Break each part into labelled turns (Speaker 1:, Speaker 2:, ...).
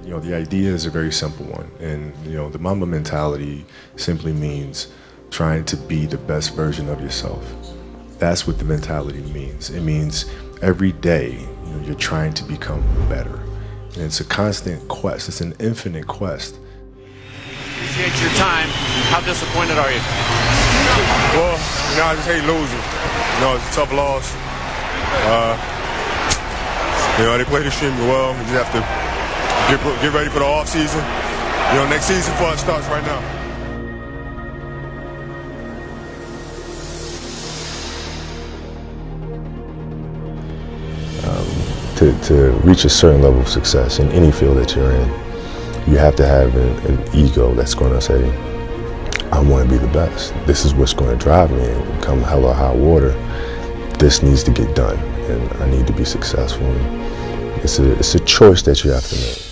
Speaker 1: You know, the idea is a very simple one, and you know, the Mamba mentality simply means trying to be the best version of yourself. That's what the mentality means. It means every day, you know, you're trying to become better, and it's a constant quest. It's an infinite quest.
Speaker 2: Appreciate your time. How disappointed are you?
Speaker 3: Well, you know, I just hate losing. You know, it's a tough loss. You know, they played extremely well. We just have to get ready for the off season. You know, next season for us starts right now.
Speaker 1: To reach a certain level of success in any field that you're in, you have to have an ego that's going to say, I want to be the best. This is what's going to drive me, and come hell or high water, this needs to get done, and I need to be successful. And it's a choice that you have to make.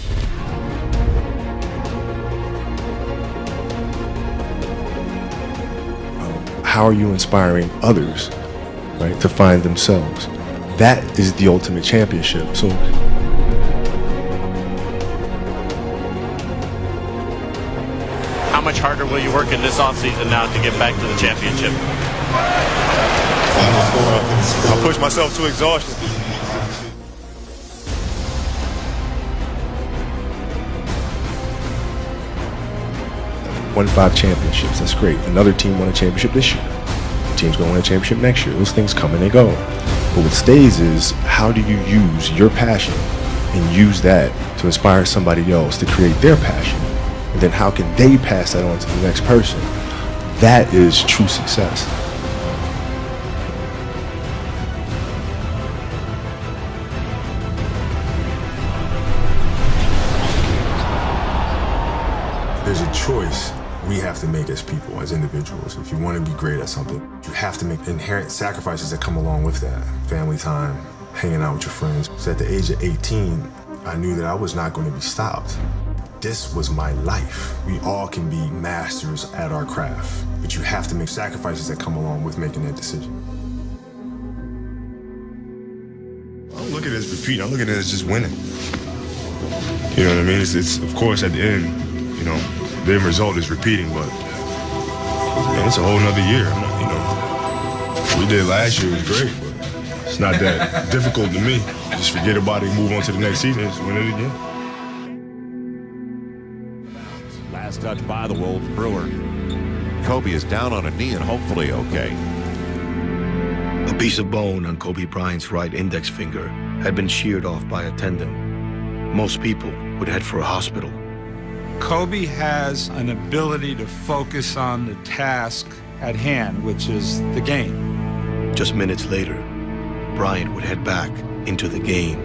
Speaker 1: How are you inspiring others, right, to find themselves? That is the ultimate championship. So
Speaker 2: how much harder will you work in this offseason now to get back to the championship?
Speaker 3: I push myself to exhaustion.
Speaker 1: Won 5 championships, that's great. Another team won a championship this year. Team's gonna win a championship next year. Those things come and they go. But what stays is, how do you use your passion and use that to inspire somebody else to create their passion? And then how can they pass that on to the next person? That is true success. There's a choice we have to make as people, as individuals. If you want to be great at something, you have to make inherent sacrifices that come along with that. Family time, hanging out with your friends. So at the age of 18, I knew that I was not going to be stopped. This was my life. We all can be masters at our craft, but you have to make sacrifices that come along with making that decision. I don't look at it as repeating, I look at it as just winning. You know what I mean? It's of course at the end, you know, the end result is repeating, but man, it's a whole nother year. I'm not, you know, what we did last year was great, but it's not that difficult to me. Just forget about it and move on to the next season and just win it again.
Speaker 4: Last touch by the Wolves Brewer. Kobe is down on a knee and hopefully okay.
Speaker 5: A piece of bone on Kobe Bryant's right index finger had been sheared off by a tendon. Most people would head for a hospital.
Speaker 6: Kobe has an ability to focus on the task at hand, which is the game.
Speaker 5: Just minutes later, Bryant would head back into the game.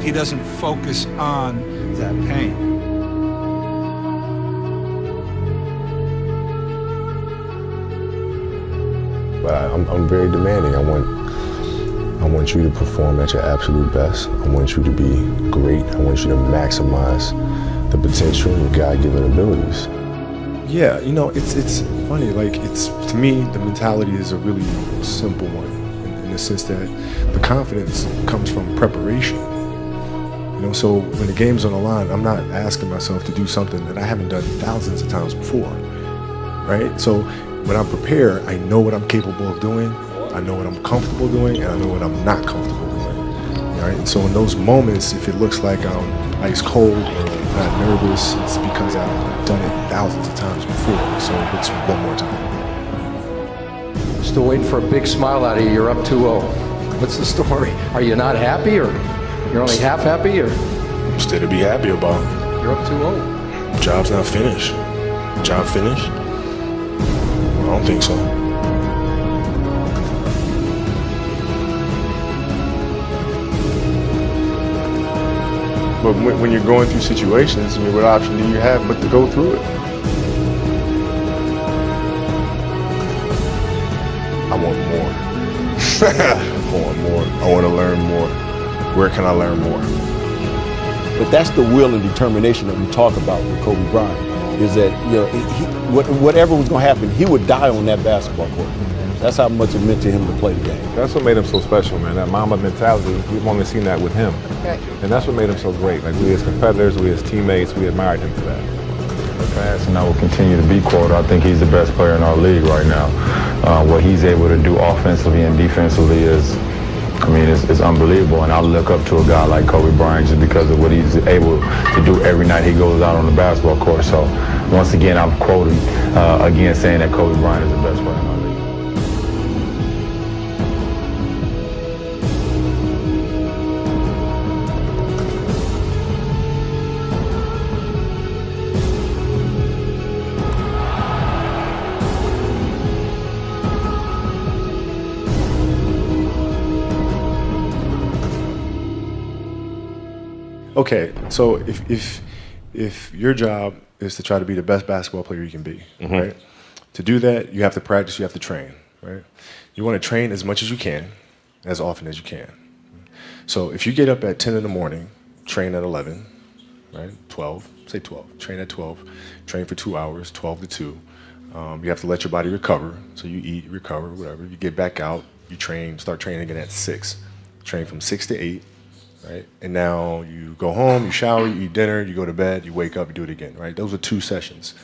Speaker 6: He doesn't focus on that pain.
Speaker 1: But I'm very demanding. I want you to perform at your absolute best. I want you to be great. I want you to maximize the potential and your God-given abilities. Yeah, you know, it's funny. Like, to me, the mentality is a really simple one, in the sense that the confidence comes from preparation. You know, so when the game's on the line, I'm not asking myself to do something that I haven't done thousands of times before, right? So when I'm prepared, I know what I'm capable of doing, I know what I'm comfortable doing, and I know what I'm not comfortable doing, right? And so in those moments, if it looks like I'm ice cold or not nervous, it's because I've done it thousands of times before, so it's one more time.
Speaker 7: Still waiting for a big smile out of you. You're up 2-0. What's the story? Are you not happy, or you're only half happy, or?
Speaker 1: Still to be happy about.
Speaker 7: You're up 2-0.
Speaker 1: Job's not finished. Job finished? I don't think so. But when you're going through situations, I mean, what option do you have but to go through it? I want more. I want more. I want to learn more. Where can I learn more?
Speaker 8: But that's the will and determination that we talk about with Kobe Bryant. Is that, you know, whatever was going to happen, he would die on that basketball court. That's how much it meant to him to play the game.
Speaker 9: That's what made him so special, man. That Mamba mentality, we've only seen that with him.
Speaker 10: Okay.
Speaker 9: And that's what made him so great. Like, we as competitors, we as teammates, we admired him for that.
Speaker 11: Fast, and I will continue to be quoted. I think he's the best player in our league right now. What he's able to do offensively and defensively is, I mean, it's unbelievable. And I look up to a guy like Kobe Bryant just because of what he's able to do every night he goes out on the basketball court. So once again, I'm quoted again saying that Kobe Bryant is the best player in our league.
Speaker 1: Okay, so if your job is to try to be the best basketball player you can be, right? To do that, you have to practice, you have to train, right? You want to train as much as you can, as often as you can. So if you get up at 10 in the morning, train at 11, right? 12, say 12, train at 12, train for 2 hours, 12 to 2. You have to let your body recover, so you eat, recover, whatever. You get back out, you train, start training again at 6. Train from 6 to 8. Right? And now you go home, you shower, you eat dinner, you go to bed, you wake up, you do it again, right? Those are 2 sessions.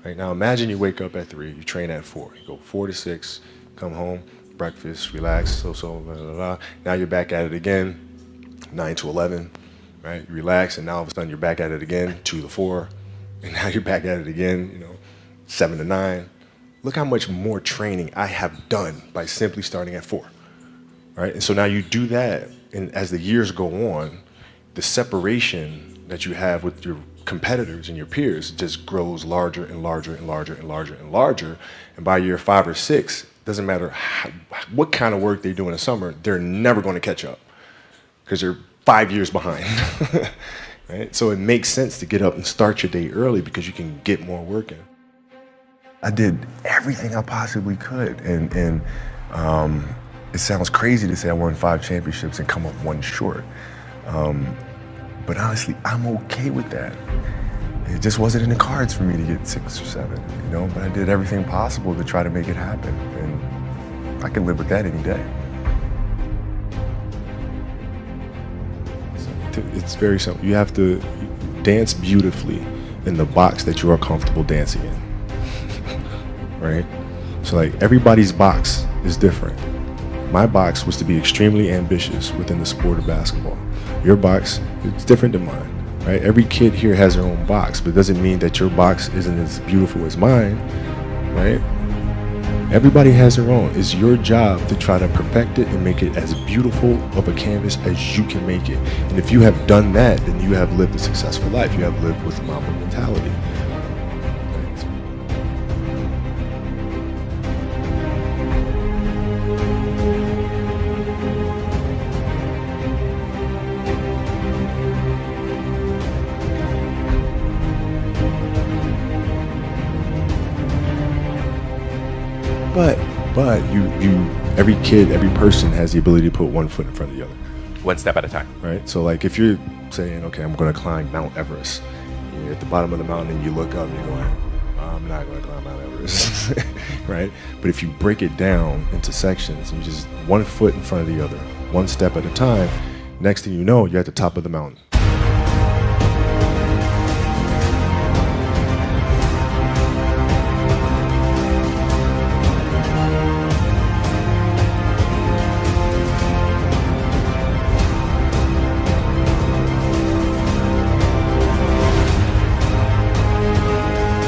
Speaker 1: Right? Now imagine you wake up at 3, you train at 4. You go 4 to 6, come home, breakfast, relax, blah, blah, blah. Now you're back at it again, 9 to 11, right? You relax, and now all of a sudden you're back at it again, 2 to 4, and now you're back at it again, 7 to 9. Look how much more training I have done by simply starting at 4, right? And so now you do that, and as the years go on, the separation that you have with your competitors and your peers just grows larger and larger and larger and larger and larger. And by year 5 or 6, doesn't matter what kind of work they do in the summer, they're never going to catch up because they're 5 years behind. Right? So it makes sense to get up and start your day early because you can get more work in. I did everything I possibly could, and it sounds crazy to say I won 5 championships and come up 1 short. But honestly, I'm okay with that. It just wasn't in the cards for me to get 6 or 7, but I did everything possible to try to make it happen. And I can live with that any day. It's very simple. You have to dance beautifully in the box that you are comfortable dancing in, right? So like everybody's box is different. My box was to be extremely ambitious within the sport of basketball. Your box is different than mine, right? Every kid here has their own box, but it doesn't mean that your box isn't as beautiful as mine, right? Everybody has their own. It's your job to try to perfect it and make it as beautiful of a canvas as you can make it. And if you have done that, then you have lived a successful life. You have lived with Mamba mentality. But every kid, every person has the ability to put 1 foot in front of the other.
Speaker 12: One step at a time.
Speaker 1: Right? So like if you're saying, okay, I'm going to climb Mount Everest, you're at the bottom of the mountain and you look up and you're going, I'm not going to climb Mount Everest, right? But if you break it down into sections, and you just 1 foot in front of the other, 1 step at a time, next thing you know, you're at the top of the mountain.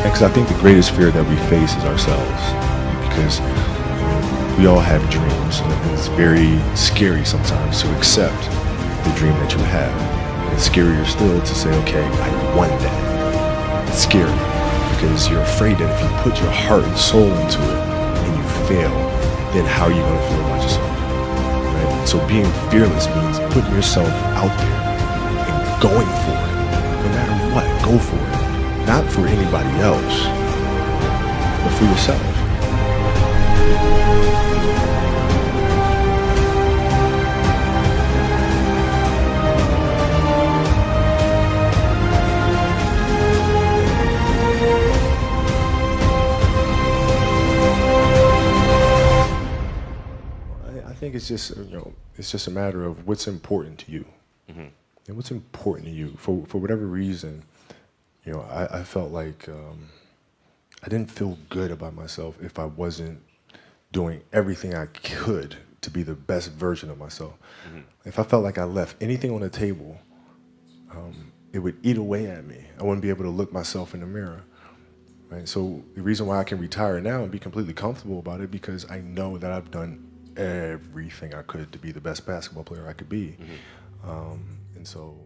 Speaker 1: Because I think the greatest fear that we face is ourselves, because we all have dreams, and it's very scary sometimes to accept the dream that you have. And it's scarier still to say, okay, I won that. It's scary because you're afraid that if you put your heart and soul into it and you fail, then how are you going to feel about yourself? Right? So being fearless means putting yourself out there and going for it. No matter what, go for it. Not for anybody else, but for yourself. it's just it's just a matter of what's important to you, and what's important to you. For whatever reason, I felt like I didn't feel good about myself if I wasn't doing everything I could to be the best version of myself. If I felt like I left anything on the table, it would eat away at me. I wouldn't be able to look myself in the mirror. Right? So the reason why I can retire now and be completely comfortable about it, because I know that I've done everything I could to be the best basketball player I could be. And so